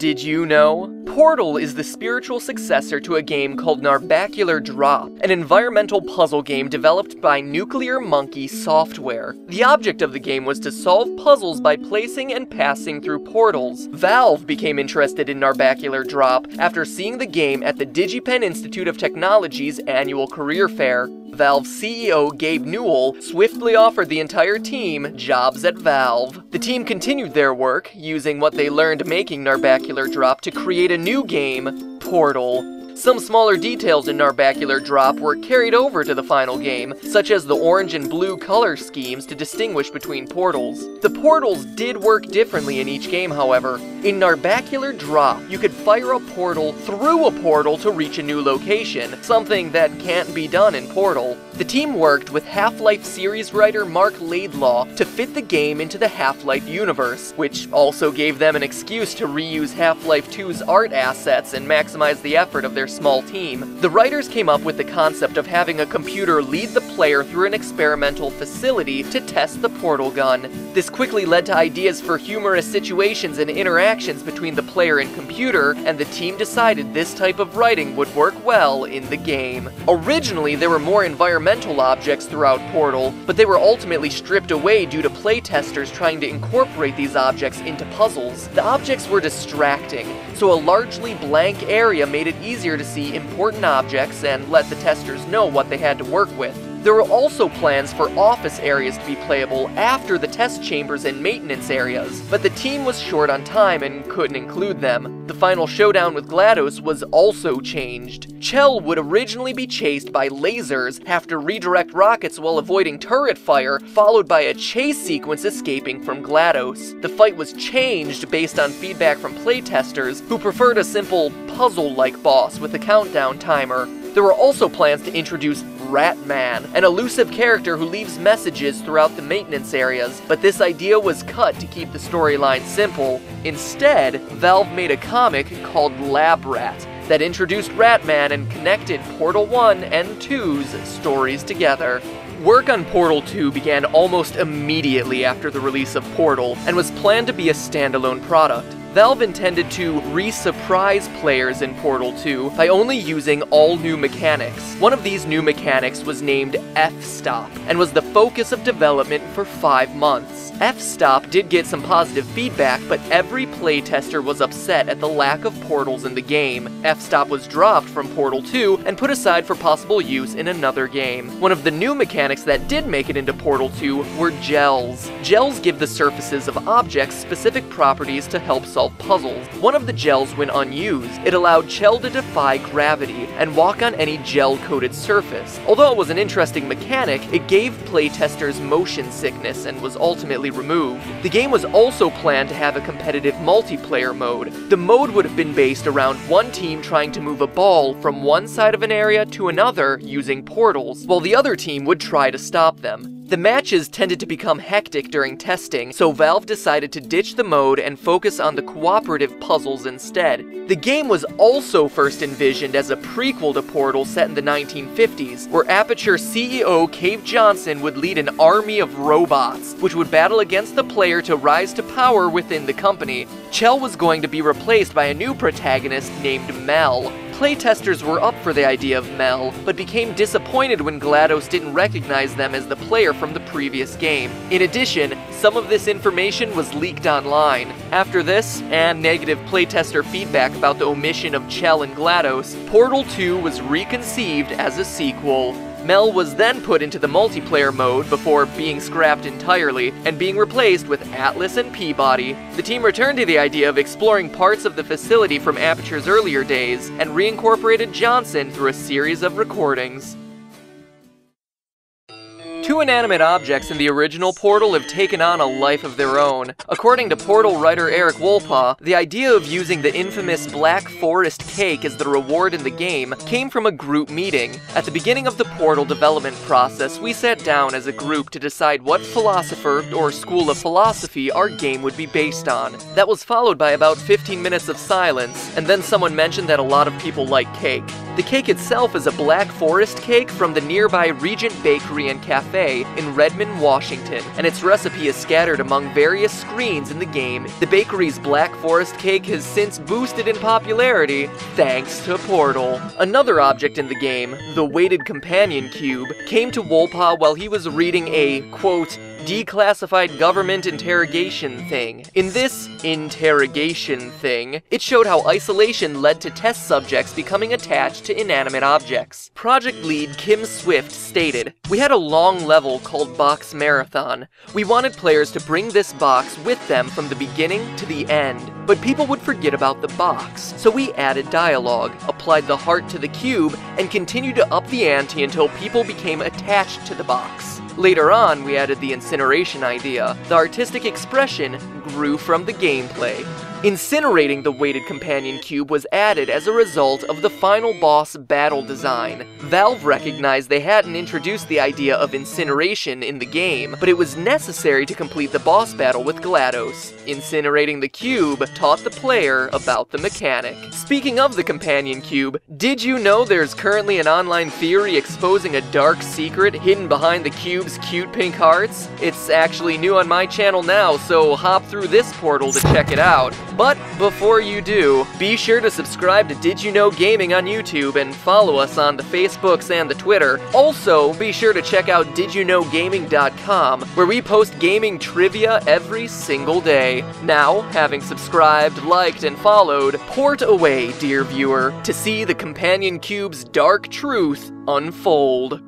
Did you know? Portal is the spiritual successor to a game called Narbacular Drop, an environmental puzzle game developed by Nuclear Monkey Software. The object of the game was to solve puzzles by placing and passing through portals. Valve became interested in Narbacular Drop after seeing the game at the DigiPen Institute of Technology's annual career fair. Valve CEO Gabe Newell swiftly offered the entire team jobs at Valve. The team continued their work, using what they learned making Narbacular Drop to create a new game, Portal. Some smaller details in Narbacular Drop were carried over to the final game, such as the orange and blue color schemes to distinguish between portals. The portals did work differently in each game, however. In Narbacular Drop, you could fire a portal through a portal to reach a new location, something that can't be done in Portal. The team worked with Half-Life series writer Mark Laidlaw to fit the game into the Half-Life universe, which also gave them an excuse to reuse Half-Life 2's art assets and maximize the effort of their small team. The writers came up with the concept of having a computer lead the player through an experimental facility to test the portal gun. This quickly led to ideas for humorous situations and interactions between the player and computer, and the team decided this type of writing would work well in the game. Originally, there were more environmental objects throughout Portal, but they were ultimately stripped away due to playtesters trying to incorporate these objects into puzzles. The objects were distracting, so a largely blank area made it easier to see important objects and let the testers know what they had to work with. There were also plans for office areas to be playable after the test chambers and maintenance areas, but the team was short on time and couldn't include them. The final showdown with GLaDOS was also changed. Chell would originally be chased by lasers, have to redirect rockets while avoiding turret fire, followed by a chase sequence escaping from GLaDOS. The fight was changed based on feedback from playtesters, who preferred a simple puzzle-like boss with a countdown timer. There were also plans to introduce Ratman, an elusive character who leaves messages throughout the maintenance areas, but this idea was cut to keep the storyline simple. Instead, Valve made a comic called Lab Rat that introduced Ratman and connected Portal 1 and 2's stories together. Work on Portal 2 began almost immediately after the release of Portal, and was planned to be a standalone product. Valve intended to re-surprise players in Portal 2 by only using all new mechanics. One of these new mechanics was named F-Stop, and was the focus of development for 5 months. F-Stop did get some positive feedback, but every playtester was upset at the lack of portals in the game. F-Stop was dropped from Portal 2 and put aside for possible use in another game. One of the new mechanics that did make it into Portal 2 were gels. Gels give the surfaces of objects specific properties to help solve puzzles. One of the gels, when unused, it allowed Chell to defy gravity and walk on any gel-coated surface. Although it was an interesting mechanic, it gave playtesters motion sickness and was ultimately removed. The game was also planned to have a competitive multiplayer mode. The mode would have been based around one team trying to move a ball from one side of an area to another using portals, while the other team would try to stop them. The matches tended to become hectic during testing, so Valve decided to ditch the mode and focus on the cooperative puzzles instead. The game was also first envisioned as a prequel to Portal set in the 1950s, where Aperture CEO Cave Johnson would lead an army of robots, which would battle against the player to rise to power within the company. Chell was going to be replaced by a new protagonist named Mel. Playtesters were up for the idea of Mel, but became disappointed when GLaDOS didn't recognize them as the player from the previous game. In addition, some of this information was leaked online. After this, and negative playtester feedback about the omission of Chell and GLaDOS, Portal 2 was reconceived as a sequel. Mel was then put into the multiplayer mode before being scrapped entirely and being replaced with Atlas and Peabody. The team returned to the idea of exploring parts of the facility from Aperture's earlier days and reincorporated Johnson through a series of recordings. Two inanimate objects in the original Portal have taken on a life of their own. According to Portal writer Eric Wolpaw, the idea of using the infamous Black Forest cake as the reward in the game came from a group meeting. At the beginning of the Portal development process, we sat down as a group to decide what philosopher or school of philosophy our game would be based on. That was followed by about 15 minutes of silence, and then someone mentioned that a lot of people like cake. The cake itself is a Black Forest cake from the nearby Regent Bakery and Cafe in Redmond, Washington, and its recipe is scattered among various screens in the game. The bakery's Black Forest cake has since boosted in popularity thanks to Portal. Another object in the game, the weighted companion cube, came to Wolpa while he was reading a, quote, declassified government interrogation thing. In this interrogation thing, it showed how isolation led to test subjects becoming attached to inanimate objects. Project lead Kim Swift stated, "We had a long level called Box Marathon. We wanted players to bring this box with them from the beginning to the end, but people would forget about the box. So we added dialogue, applied the heart to the cube, and continued to up the ante until people became attached to the box. Later on, we added the incineration idea. The artistic expression grew from the gameplay." Incinerating the weighted companion cube was added as a result of the final boss battle design. Valve recognized they hadn't introduced the idea of incineration in the game, but it was necessary to complete the boss battle with GLaDOS. Incinerating the cube taught the player about the mechanic. Speaking of the companion cube, did you know there's currently an online theory exposing a dark secret hidden behind the cube's cute pink hearts? It's actually new on my channel now, so hop through this portal to check it out. But before you do, be sure to subscribe to Did You Know Gaming on YouTube and follow us on the Facebooks and the Twitter. Also, be sure to check out didyouknowgaming.com, where we post gaming trivia every single day. Now, having subscribed, liked, and followed, port away, dear viewer, to see the companion cube's dark truth unfold.